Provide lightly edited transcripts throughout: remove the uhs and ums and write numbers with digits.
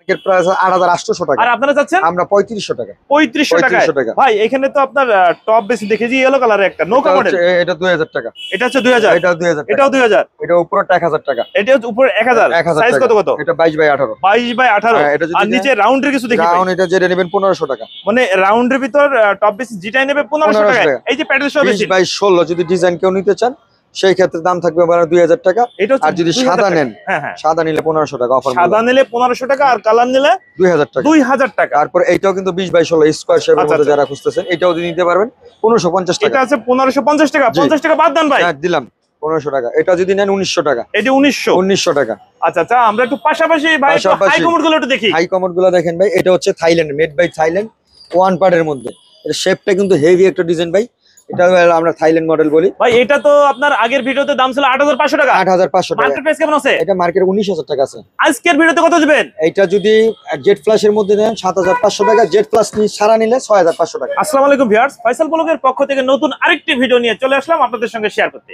Market price 8800 টাকা। আর আপনারা চাচ্ছেন আমরা 3500 টাকা। 3500 টাকা। ভাই এখানে তো আপনার টপ বেশি দেখেছি ইয়েলো কালারের একটা নৌকা মডেল। এটা 2000 টাকা। এটা হচ্ছে 2000। এটা 2000 এটাও 2000। এটা উপরটা 1000 টাকা। এটা হচ্ছে উপরে 1000। সাইজ কত কত? এটা 22/18। 22/18। আর নিচে রাউন্ডের কিছু দেখি ভাই। রাউন্ড এটা যেটা নেবেন 1500 টাকা। মানে রাউন্ডের ভিতর টপ বেসি যেটাই নেবে 1500 টাকা। এই যে প্যাডেল সহ বেসি 20/16 যদি ডিজাইন কেউ নিতে চান সেই ক্ষেত্রে দাম থাকবে আপনার 2000 টাকা। আর যদি সাদা নেন, হ্যাঁ সাদা নিলে 1500 টাকা অফার। সাদা নিলে 1500 টাকা আর কালার নিলে 2000 টাকা। 2000 টাকা। তারপর এইটাও কিন্তু 20/16 স্কয়ার শেপের মধ্যে যারা খুঁজতেছেন এটাও যদি নিতে পারবেন 1550 টাকা। এটা আছে 1550 টাকা। 50 টাকা বাদ দেন ভাই। হ্যাঁ দিলাম 1500 টাকা। এটা যদি নেন 1900 টাকা। এটা 1900 টাকা। আচ্ছা আচ্ছা, আমরা একটু পাশাপাশি ভাই হাই কমোড গুলো একটু দেখি। হাই কমোড গুলো দেখেন ভাই, এটা হচ্ছে Thailand, made by Thailand, one পার্টের মধ্যে। এটা শেপটা কিন্তু হেভি একটা ডিজাইন ভাই। এটা আমরা থাইল্যান্ড মডেল বলি ভাই। এটা তো আপনার আগের ভিডিওতে দাম ছিল 8500 টাকা। 8500 টাকা। মার্কেট প্রাইস কেমন আছে? এটা মার্কেটে 19000 টাকা আছে। আজকের ভিডিওতে কত দিবেন? এটা যদি জেড ফ্ল্যাশের মধ্যে নেন 7500 টাকা, জেড প্লাস ছাড়া নিলে 6500 টাকা। আসসালামু আলাইকুম ভিউয়ার্স, ফয়সাল ব্লগের পক্ষ থেকে নতুন আরেকটি ভিডিও নিয়ে চলে আসলাম আপনাদের সঙ্গে শেয়ার করতে।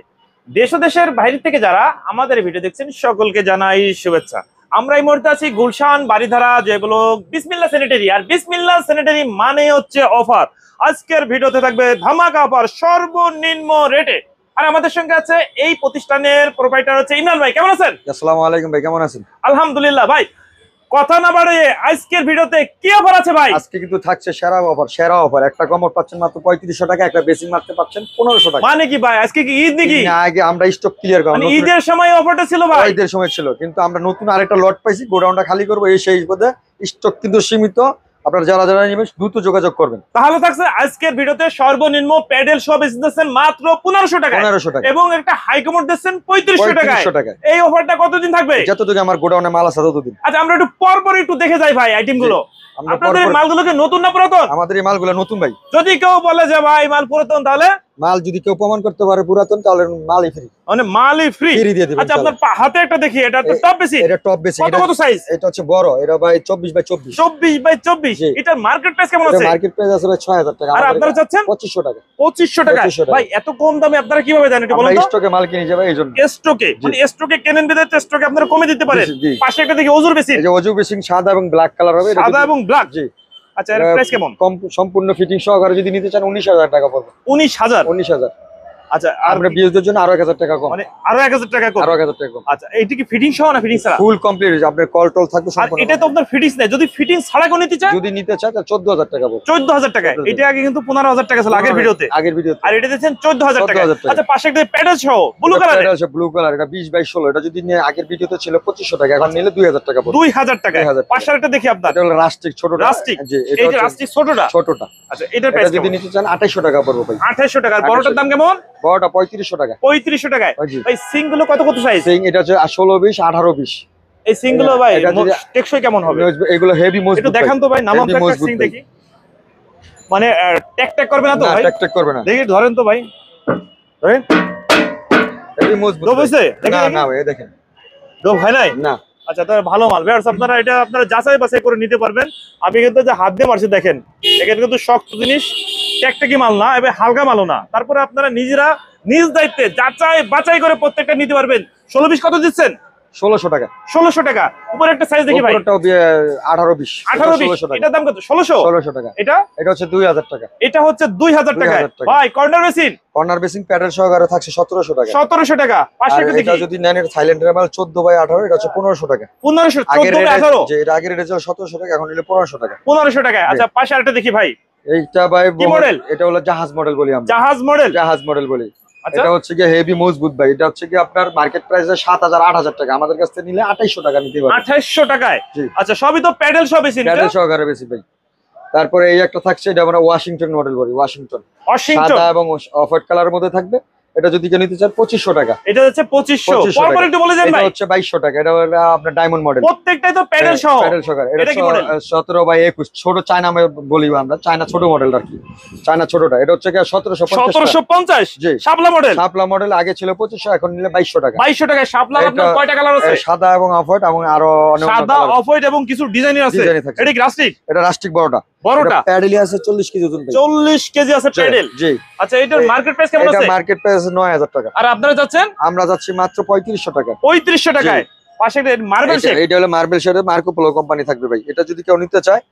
দেশ ও দেশের বাইরে থেকে যারা আমাদের ভিডিও দেখছেন সকলকে জানাই শুভেচ্ছা। আমরা এই মুহূর্তে আছি গুলশান বাড়িধারা, যেগুলো বিসমিল্লাহ স্যানিটারি। আর বিসমিল্লাহ স্যানিটারি মানে হচ্ছে অফার। আজকের ভিডিওতে থাকবে ধামাকা অফার সর্বনিম্ন রেটে। আর আমাদের সঙ্গে আছে এই প্রতিষ্ঠানের প্রোপাইটার হচ্ছে ইমরান ভাই। কেমন আছেন? আসসালামু আলাইকুম ভাই, কেমন আছেন? আলহামদুলিল্লাহ। ভাই কথা না বাড়িয়ে আজকের ভিডিওতে কি অফার আছে ভাই? আজকে কিন্তু থাকছে সেরা অফার, সেরা অফার। একটা কমর পাচ্ছেন মাত্র 3500 টাকা, একটা বেসিং মারতে পাচ্ছেন 1500 টাকা। মানে কি ভাই, আজকে কি ঈদ নাকি? না, আগে আমরা স্টক ক্লিয়ার করব। মানে ঈদের সময় অফারটা ছিল ভাই? ঈদের সময় ছিল, কিন্তু আমরা নতুন আরেকটা লট পাইছি, গোডাউনটা খালি করব এই সেই পদে। স্টক কিন্তু সীমিত, আপনারা যারা যারা নেবেন দ্রুত যোগাযোগ করবেন। তাহলে থাকছে আজকের ভিডিওতে সর্বনিম্ন প্যাডেল সব দিচ্ছেন মাত্র 1500 টাকা। 1500 টাকা এবং একটা হাই কমোড দিচ্ছেন 3500 টাকা। এই অফারটা কতদিন থাকবে? যতদিন আমার গোডাউনে মাল আছে ততদিন। আচ্ছা, আমরা একটু পর একটু দেখে যাই ভাই আইটেম গুলো। আপনাদের মালগুলো কি নতুন না পুরাতন? আমাদের এই মালগুলো নতুন ভাই। যদি কেউ বলে যে ভাই মাল পুরাতন, তাহলে মাল যদি কেউ প্রমাণ করতে পারে পুরাতন তাহলে মালই ফ্রি। মানে মালই ফ্রি দিয়ে দিবেন। আচ্ছা, আপনার হাতে একটা দেখি, এটা তো টপ বেসি। এটা টপ বেসি। কত সাইজ? এটা হচ্ছে বড়, এটা ভাই 24/24। 24/24। এটার মার্কেট প্রাইস কেমন আছে? মার্কেট প্রাইস আছে ভাই 6000 টাকা। আর আপনারা চাচ্ছেন 2500 টাকা। 2500 টাকা। ভাই এত কম দামে আপনারা কিভাবে দেন এটা বলুন তো? আমরা স্টকে মাল কিনে যাবে এইজন্য। স্টকে মানে স্টকে কেনেন বিদে স্টকে আপনারা কমে দিতে পারেন। পাশে একটা দেখি ওজুর বেসি। এই যে ওজু বেসিং সাদা এবং ব্ল্যাক কালার হবে। সাদা এবং ব্ল্যাক। জি। আচ্ছা, এর প্রাইস কেমন? সম্পূর্ণ ফিটিং সহকারে যদি নিতে চান 19000 টাকা পড়বে। 19000। আচ্ছা, আর আমরা বিয়ের জন্য আরো 1000 টাকা কম। মানে আরো 1000 টাকা কম। আরো 1000 টাকা কম। আচ্ছা, এইটা কি ফিটিং সহ না ফিটিং ছাড়া? ফুল কমপ্লিট হয়ে যাবে। আপনার কল টল থাকবে সম্পূর্ণ। আর এটা তো আপনার ফিটিংস নেই, যদি ফিটিং ছাড়া কোন নিতে চান? যদি নিতে চান তাহলে 14000 টাকা পড়বে। 14000 টাকা। এটা আগে কিন্তু 15000 টাকা ছিল আগের ভিডিওতে। আর এটা দিচ্ছেন 14000 টাকা। আচ্ছা, পাশে একটা প্যাডেল সহ ব্লু কালার। এটা আছে ব্লু কালার, এটা 20/16। এটা যদি আগের ভিডিওতে ছিল 2500 টাকা, এখন নিলে 2000 টাকা পড়বে। 2000 টাকা। পাশে একটা দেখি আপনার। এটা হলো রাস্টিক ছোটটা। রাস্টিক। জি, এটা হচ্ছে রাস্টিক ছোটটা। আচ্ছা, এটার প্রাইস যদি নিতে চান 2800 টাকা পড়বে ভাই। 2800 টাকা। আর বড়টার দাম কেমন? বড়টা 3500 টাকা। 3500 টাকা। ভাই সিং গুলো কত সাইজ? সিং এটা হচ্ছে 16-20, 18-20। এই সিং গুলো ভাই টেকসই কেমন হবে? এগুলো হেভি মজবুত। একটু দেখান তো ভাই, নাম একটা সিং দেখি। মানে ট্যাক করবে না তো ভাই? ট্যাক করবে না। দেখি ধরেন তো ভাই, ধরেন। হেভি মজবুত। দো বসে না না ভাই, দেখেন দো হয় নাই না। আচ্ছা, তাহলে ভালো মাল ভিউয়ার্স, আপনারা এটা আপনারা যাচাই বাছাই করে নিতে পারবেন। আমি কিন্তু যে হাত দিয়ে মারছি দেখেন, এখানে কিন্তু শক্ত জিনিস, ট্যাকটাকি মাল না, এবার হালকা মালও না। তারপরে আপনারা নিজেরা নিজ দায়িত্বে যাচাই বাছাই করে প্রত্যেকটা নিতে পারবেন। 16-20 কত দিচ্ছেন? 1600 টাকা। 1600 টাকা। উপরে একটা সাইজ দেখি ভাই, উপরটাও 18-20। 18-20। এটার দাম কত? 1600 টাকা। এটা হচ্ছে 2000 টাকা। এটা হচ্ছে 2000 টাকা। ভাই corner basin. Corner basin pedal সহকারে থাকছে 1700 টাকা। 1700 টাকা। পাশে একটা দেখি। এটা যদি নেন এটা থাইল্যান্ডের মাল 14/18, এটা হচ্ছে 1500 টাকা। 1500 14/18। যে এটা আগের রেট ছিল 1700 টাকা, এখন নিলে 1500 টাকা। 1500 টাকা। আচ্ছা, পাশে আরেকটা দেখি ভাই। এইটা ভাই কি মডেল? এটা হলো জাহাজ মডেল বলি আমরা। জাহাজ মডেল। জাহাজ মডেল বলি। আচ্ছা, এটা হচ্ছে কি হেভি মজবুত ভাই। এটা হচ্ছে কি আপনার মার্কেট প্রাইস 7000-8000 টাকা, আমাদের কাছ থেকে নিলে 2800 টাকা নিতে পারবেন। 2800 টাকায়। আচ্ছা, সবই তো প্যাডেল সব বেশি। প্যাডেল সহকারে বেশি ভাই। তারপরে এই একটা থাকছে, এটা আমরা ওয়াশিংটন মডেল বলি। ওয়াশিংটন সাদা এবং অফ হোয়াইট কালারের মধ্যে থাকবে। এটা যদি কেউ নিতে চান 2500 টাকা। এটা হচ্ছে 2500। পরপর একটু বলে দেন ভাই। এটা হচ্ছে 2200 টাকা। এটা হলো আপনার ডায়মন্ড মডেল। প্রত্যেকটাই তো প্যাডেল সহ। প্যাডেল সহকারে। এটা কি মডেল? 17/21 ছোট চায়না বলি আমরা, চায়না ছোট মডেল আর কি, চায়না ছোটটা। এটা হচ্ছে কি 1750। জি, শাপলা মডেল। শাপলা মডেল আগে ছিল 2500, এখন নিলে 2200 টাকা। 2200 টাকায় শাপলা। আপনার কয়টা কালার আছে? সাদা এবং অফ হোয়াইট এবং আরো অনেক সাদা, অফ হোয়াইট এবং কিছু ডিজাইন আছে। এটা কি রাস্টিক? এটা রাস্টিক বড়টা। প্যাডেল আছে 40 কেজি ওজন ভাই। 40 কেজি আছে প্যাডেল। জি। আচ্ছা, এটার মার্কেট প্রাইস কেমন আছে? এটা মার্কেট প্রাইস 9000 টাকা। আর আপনারা যাচ্ছেন? আমরা যাচ্ছি মাত্র 3500 টাকা। 3500 টাকায়। পাশে মার্বেল শেপ, এটা হলো মার্বেল শেডের মার্কো পোলো কোম্পানি থাকবে ভাই। এটা যদি কেউ নিতে চায়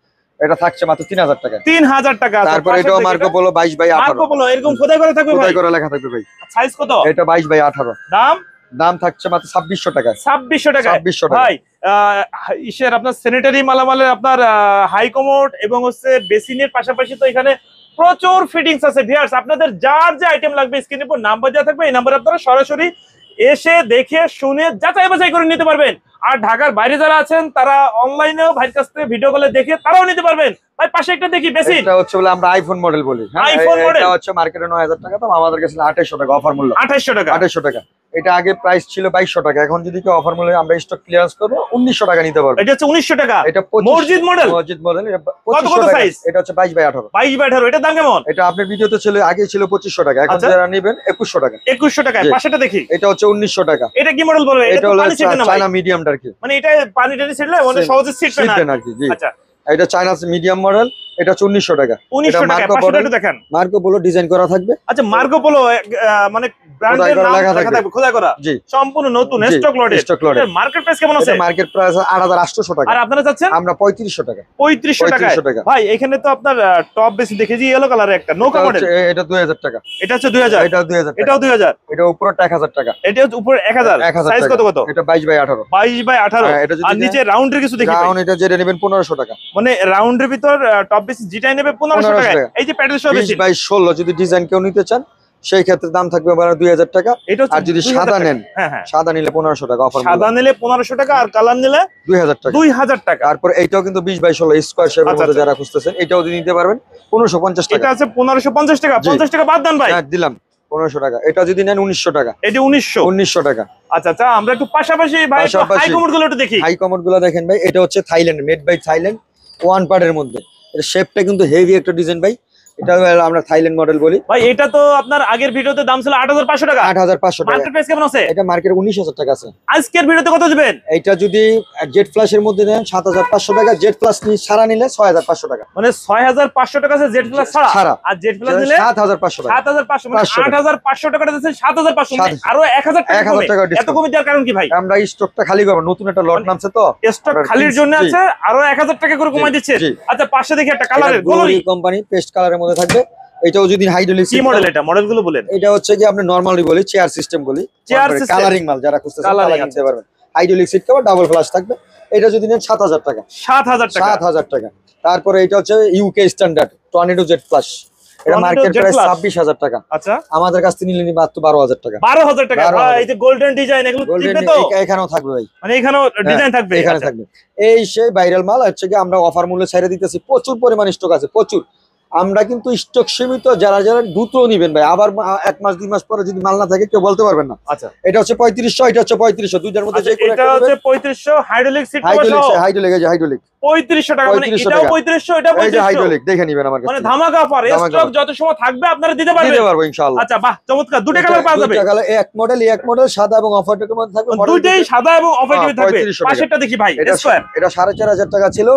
এটা থাকছে মাত্র 3000 টাকা। 3000 টাকা। তারপর এটাও মার্কো পোলো 22/18, মার্কো পোলো এরকম খোদাই করে থাকবে ভাই, খোদাই করা লেখা থাকবে ভাই। সাইজ কত? এটা 22/18, দাম দাম থাকছে মাত্র 2600 টাকা। 2600 টাকা 2600 টাকা ভাই। ইসের আপনার স্যানিটারি মালামালের আপনার হাই কমোড এবং হচ্ছে বেসিনের পাশাপাশি তো এখানে প্রচুর ফিটিংস আছে ভিউয়ার্স। আপনাদের যার যে আইটেম লাগবে স্ক্রিনের উপর নাম্বার দেওয়া থাকবে, এই নাম্বারে আপনারা সরাসরি এসে দেখে শুনে যাচাই বাছাই করে নিতে পারবেন। আর ঢাকার বাইরে যারা আছেন তারা অনলাইনেও ভাইয়ের কাছ থেকে ভিডিও কলে দেখে তারাও নিতে পারবেন। ভাই পাশে একটা দেখি বেসিন, এটা হচ্ছে বলে আমরা আইফোন মডেল বলি। আইফোন মডেল এটা হচ্ছে মার্কেটে 9000 টাকা, তো আমাদের কাছে 2800 টাকা অফার মূল্য। 2800 টাকা 2800 টাকা। এটা আগে প্রাইস ছিল 2200 টাকা, এখন যদি কেউ অফার মূল্যে আমরা স্টক ক্লিয়ারেন্স করব 1900 টাকা নিতে পারবে। এটা হচ্ছে 1900 টাকা। এটা মসজিদ মডেল, মসজিদ মডেল। এটা কত 2500 টাকা। সাইজ? এটা হচ্ছে 22/18। 22/18 এটার দাম কেমন? এটা আপনার ভিডিওতে ছিল আগে ছিল 2500 টাকা, এখন আচ্ছা। যারা নেবেন 2100 টাকা। 2100 টাকা। জি। পাশেটা দেখি, এটা হচ্ছে 1900 টাকা। এটা কি মডেল বলবে? এটা তো হলো পানি ছিটবে না ভাই, চায়না মিডিয়ামটা আর কি, মানে এটা পানি টানি ছিটলে মানে সহজে ছিটবে না সিটবেন আর কি। জি, আচ্ছা এটা চায়না মিডিয়াম মডেল। এটা হচ্ছে 1900 টাকা। 1900 টাকা। মার্কো পাশেটা পোলো, একটু দেখেন। মার্কো পোলো ডিজাইন করা থাকবে। আচ্ছা মার্কো পোলো মানে ব্র্যান্ডের খোদাই করা নাম লেখা লেখা থাকবে, খোদাই করা, জি, সম্পূর্ণ নতুন জি, স্টক লটেড। Stock lotted. এর মার্কেট প্রাইস কেমন আছে? এটা মার্কেট প্রাইস 8800 টাকা। আর আপনারা চাচ্ছেন আমরা 3500 টাকা। 3500 টাকা। 3500 টাকা। ভাই এখানে তো আপনার টপ বেশি দেখেছি ইয়েলো কালারের একটা নৌকা মডেল, এটা 2000 টাকা। এটা হচ্ছে 2000, এটা 2000 টাকা। এটাও 2000, এটা উপরটা 1000 টাকা। এটা হচ্ছে উপরে 1000। 1000 সাইজ কত কত? এটা 22/18। 22/18। হ্যাঁ, এটা যদি আর নিচে রাউন্ডের কিছু দেখি ভাই। রাউন্ড এটা যেটা নেবেন 1500 টাকা। মানে রাউন্ডের ভিতর টপ বেশি যেটাই নেবে 1500 টাকা। টাকা। এই যে প্যাডেল সহ বেশি 20/16 যদি ডিজাইন কেউ নিতে চান সেই ক্ষেত্রে দাম থাকবে 2000 টাকা। এটা হচ্ছে আর যদি 2000 সাদা টাকা। নেন, হ্যাঁ হ্যাঁ, সাদা নিলে 1500 টাকা অফার। সাদা নিলে 1500 টাকা আর কালার নিলে 2000 টাকা। 2000 টাকা। তারপর এইটাও কিন্তু 20/16 স্কয়ার শেপের আচ্ছা, মধ্যে আচ্ছা। যারা খুঁজতেছেন এটাও যদি নিতে পারবেন 1550 এটা টাকা। আছে 1550 টাকা। জি। 50 টাকা বাদ দেন ভাই। হ্যাঁ, দিলাম 1500 টাকা। এটা যদি নেন 1900 টাকা। এটা 1900 টাকা। আচ্ছা আচ্ছা, আমরা একটু পাশাপাশি ভাই পাশাপাশি হাই কমোড গুলো একটু দেখি। হাই কমোড গুলো দেখেন ভাই। এটা হচ্ছে Thailand, made by Thailand, one পার্টের মধ্যে। এটা শেপটা কিন্তু হেভি একটা ডিজাইন ভাই। এটা আমরা থাইল্যান্ড মডেল বলি ভাই এটা তো আপনার আগের ভিডিওতে দাম ছিল 8500 টাকা। 8500 টাকা। মার্কেট প্রাইস কেমন আছে? এটা মার্কেটে 19000 টাকা আছে। আজকের ভিডিওতে কত দিবেন? এটা যদি জেড ফ্ল্যাশের মধ্যে নেন 7500 টাকা, জেড প্লাস ছাড়া নিলে 6500 টাকা। মানে 6500 টাকা আছে জেড প্লাস ছাড়া, ছাড়া। আর জেড প্লাস নিলে 7500 টাকা। 7500, মানে 8500 টাকাটা দিচ্ছেন 7500, মানে আরো 1000 টাকা 1000 কমে। টাকা এত ডিসকাউন্ট। কমে দেওয়ার কারণ কি ভাই? আমরা স্টকটা খালি করব, নতুন একটা লট নামছে তো স্টক আমরা খালির জন্য জি। আছে, আরো 1000 টাকা করে কমাই জি, দিচ্ছে। জি। আচ্ছা পাশে দেখি একটা কালারের গোলরি কোম্পানি পেস্ট কালারের মধ্যে থাকবে। এটাও যদি হাইড্রোলিক কি মডেল, এটা মডেলগুলো বলেন। এটা হচ্ছে কি আপনি নরমালি বলি চেয়ার সিস্টেম বলি, চেয়ার সিস্টেম, কালারিং মাল যারা খুঁজতেছেন Colouring কালারিং নিতে পারবেন। Hydraulic seat cover double flush থাকবে। এটা যদি নেন 7000 টাকা। 7000 টাকা। 7000 টাকা। তারপরে এটা হচ্ছে UK standard tornado Z plus. এটা Tornado market Jet price Plus। 26000 টাকা। আচ্ছা আমাদের কাছ থেকে নিলে মাত্র 12000 টাকা। 12000 টাকা। 12,000 ভাই এই যে গোল্ডেন ডিজাইন এগুলো গোল্ডেন টিকবে তো? এখানেও থাকবে ভাই, মানে এখানেও ডিজাইন থাকবে? এখানে আচ্ছা। থাকবে। এই সেই ভাইরাল মাল হচ্ছে কি আমরা অফার মূল্যে ছেড়ে দিতেছি। প্রচুর পরিমাণ স্টক আছে, প্রচুর। আমরা কিন্তু স্টক সীমিত, যারা যারা দ্রুত নিবেন ভাই, আবার 1 মাস 2 মাস পরে যদি মাল না থাকে কেউ বলতে পারবেন না। আচ্ছা এটা হচ্ছে 3500, এটা হচ্ছে 3500, দুইটার মধ্যে আচ্ছা, যে কোনো এটা একটা হচ্ছে 3500 হাইড্রোলিক সিট কভার হাইড্রোলিক, সহ হাইড্রোলিক, এই যে হাইড্রোলিক 3500 টাকা। মানে 3500 এটাও টাকা। 3500, এটা এই যে 3500, হাইড্রোলিক দেখে নিবেন আমার কাছে। মানে ধামাকা অফার। ধামাকা স্টক offer। যত সময় থাকবে আপনারা দিতে পারবেন। দিতে পারবো ইনশাআল্লাহ। আচ্ছা বাহ, চমৎকার। দুটো কালার পাওয়া যাবে। দুইটা কালার, এক মডেল, এক মডেল সাদা এবং অফ হোয়াইটের মধ্যে থাকবে। মডেল দুইটাই সাদা এবং অফ হোয়াইট হ্যাঁ, থাকবে। 3500 টাকা। পাশেরটা দেখি ভাই, এটা স্কয়ার এটা 4500 টাকা ছিল,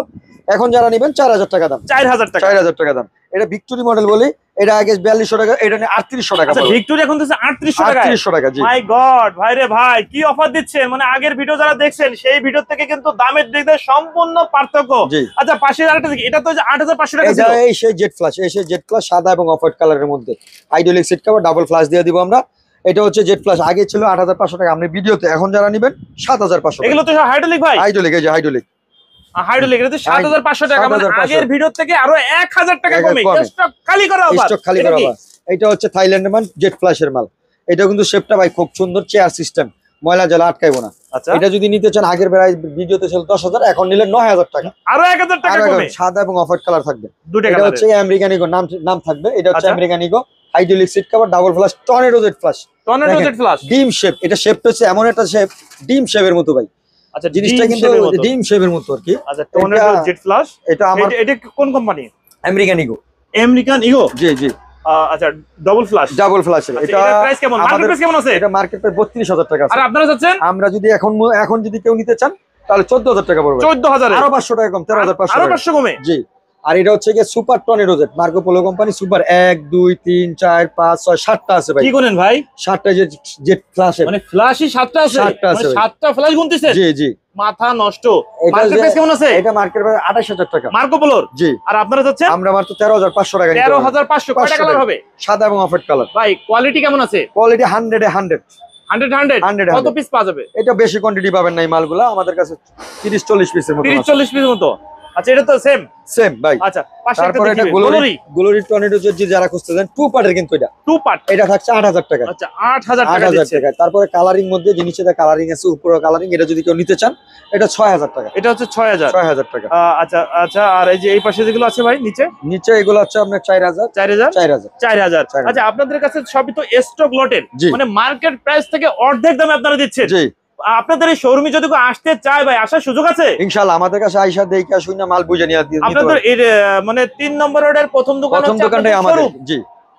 এখন যারা নেবেন 4000 টাকা দাম। 4000 টাকা। 4000 টাকা দাম। এটা ভিক্টোরি মডেল বলি। এটা আগে 4200 টাকা, এটা নিয়ে 3800 টাকা আচ্ছা পড়বে। ভিক্টোরি এখন দিচ্ছে 3800 টাকা। 3800 টাকা, জি। মাই গড ভাই রে ভাই, কি অফার দিচ্ছেন! মানে আগের ভিডিও যারা দেখছেন সেই ভিডিও থেকে কিন্তু দামের দিক দিয়ে সম্পূর্ণ পার্থক্য। জি। আচ্ছা পাশে আরেকটা দেখি, এটা তো 8500 টাকা এটা ছিল। এই সেই জেড ফ্ল্যাশ, এই সেই জেড ফ্ল্যাশ সাদা এবং অফ হোয়াইট কালারের মধ্যে hydraulic seat cover double flush দিয়ে দিব আমরা। এটা হচ্ছে জেড ফ্ল্যাশ, আগে ছিল 8500 টাকা আপনি ভিডিওতে, এখন যারা নেবেন 7500 টাকা। এগুলো তো হাইড্রোলিক ভাই, হাইড্রোলিক, এই যে হাইড্রোলিক হাইড্রোলিক। এটা তো 7500 টাকা, মানে 7500 আগের ভিডিও থেকে আরো 1000 টাকা কমে। কমে। স্টক খালি করা অফার। স্টক খালি করা আবার। এটা হচ্ছে থাইল্যান্ডের মাল, জেড ফ্ল্যাশের মাল। এটা কিন্তু শেপটা ভাই খুব সুন্দর, চেয়ার সিস্টেম, ময়লা জল আটকাইবো না। আচ্ছা এটা যদি নিতে চান আগের বেলায় ভিডিওতে ছিল 10000, এখন নিলে 9000 টাকা। আরো 1000 টাকা আর কমে। সাদা এবং অফ হোয়াইট কালার থাকবে। দুটো এটা কালার। হচ্ছে আমেরিকান ইগো নাম থাকবে। এটা হচ্ছে আচ্ছা। American ego hydraulic seat cover double flush tornado jet flush. Tornado দেখেন, জেড ফ্ল্যাশ। ডিম শেপ। এটা শেপটা হচ্ছে এমন একটা শেপ, ডিম শেপের মতো ভাই। আচ্ছা জিনিসটা কিন্তু ডিম শেপের মতো আর কি। আচ্ছা টর্নেডো জেড ফ্ল্যাশ। এটা আমার এটা কোন company? American Eagle. American Eagle. জি জি, আচ্ছা ডাবল ফ্ল্যাশ। ডাবল ফ্ল্যাশের। এটা এটা প্রাইস কেমন? মার্কেট প্রাইস কেমন আছে? এটা মার্কেট প্রাইস 32000 টাকা আছে। আর আপনারা চাচ্ছেন? আমরা যদি এখন যদি কেউ নিতে চান তাহলে 14000 টাকা পড়বে। 14000 আরো 500 টাকা কম, 13500 আরো টাকা। 500 কমে। জি, আর এটা হচ্ছে গিয়ে super tornado jet, Marco polo company super 1 2 3 4 5 6 7টা আছে ভাই। কি গুনেন ভাই? 7টা জেট ফ্ল্যাশ, মানে ফ্ল্যাশই 7টা আছে? 7টা আছে ভাই। 7টা ফ্ল্যাশ গুনতেছেন? জি জি। মাথা নষ্ট। এটা মার্কেট প্রাইস কেমন আছে? এটা মার্কেট প্রাইস 28000 টাকা মার্কো পোলোর। জি। আর আপনারা যাচ্ছেন? আমরা মাত্র 13500 টাকা নিতে পারবো। 13500। কয়টা কালার হবে? সাদা এবং অফ হোয়াইট কালার। ভাই কোয়ালিটি কেমন আছে? কোয়ালিটি 100 এ 100। 100 কত পিস পাওয়া যাবে? এটা বেশি কোয়ান্টিটি পাবেন না এই মালগুলা, আমাদের কাছে 30 40 পিসের মতো 30-40 পিস মতো। আচ্ছা এটা তো সেম ভাই। আচ্ছা পাশে একটা তারপরে এটা গ্লোরি। গ্লোরি টর্নেডো যে যারা খুঁজতেছেন টু পার্টের, কিন্তু এটা টু পার্ট, এটা থাকছে 8000 টাকা। আচ্ছা 8000 টাকা 8000 দিচ্ছে। টাকা। তারপরে কালারিং মধ্যে জিনিসটা কালারিং আছে, উপরে কালারিং, এটা যদি কেউ নিতে চান এটা 6000 টাকা। এটা হচ্ছে 6000 টাকা। আচ্ছা আচ্ছা। আর এই যে এই পাশে যেগুলো আছে ভাই নিচে নিচে এগুলো হচ্ছে আপনার 4000 4000। আচ্ছা আপনাদের কাছে সবই তো স্টক লটের, মানে মার্কেট প্রাইস থেকে অর্ধেক দামে আপনারা দিচ্ছেন। জি। আপনাদের এই শোরুমে যদি কেউ আসতে চায় ভাই, আসার সুযোগ আছে? ইনশাআল্লাহ আমাদের কাছে আইসা দেখে শুনে মাল বুঝে নিয়ে দিতে আপনাদের এর মানে 3 নম্বর রোডের প্রথম দোকান হচ্ছে দোকানটাই আমাদের। জি।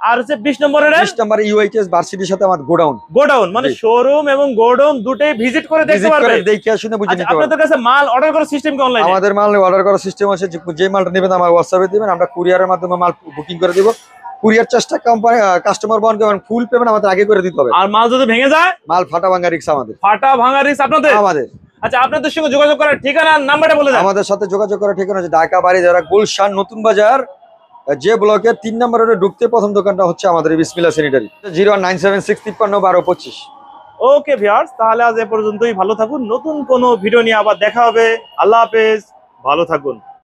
আর হচ্ছে 20 নম্বর রোডের 20 নম্বর ইউএইচএস ভার্সিটির সাথে আমাদের গোডাউন, মানে শোরুম এবং গোডাউন দুটোই ভিজিট করে দেখতে পারবে, দেখে শুনে বুঝে নিতে পারবে। আপনাদের কাছে মাল অর্ডার করার সিস্টেম কি অনলাইনে? আমাদের মাল অর্ডার করার সিস্টেম আছে, যে মালটা নেবেন আমার হোয়াটসঅ্যাপে দিবেন, আমরা কুরিয়ারের মাধ্যমে মাল বুকিং করে দিব। কুরিয়ার চার্জটা কোম্পানি কাস্টমার বহন করবেন, ফুল পেমেন্ট আমাদের আগে করে দিতে হবে। আর মাল যদি ভেঙে যায়? মাল ফাটা ভাঙা রিস্ক আমাদের। ফাটা ভাঙা রিস্ক আপনাদের? আমাদের। আচ্ছা আপনাদের সঙ্গে যোগাযোগ করার ঠিকানা নাম্বারটা বলে দেন। আমাদের সাথে যোগাযোগ করার ঠিকানা হচ্ছে ঢাকা বাড়িধারা গুলশান নতুন বাজার, যে ব্লকের 3 নম্বর রোডে ঢুকতে প্রথম দোকানটা হচ্ছে আমাদের বিসমিল্লাহ স্যানিটারি। 01976531225। ওকে ভিউয়ার্স, তাহলে আজ এ পর্যন্তই। ভালো থাকুন, নতুন কোনো ভিডিও নিয়ে আবার দেখা হবে। আল্লাহ হাফেজ, ভালো থাকুন।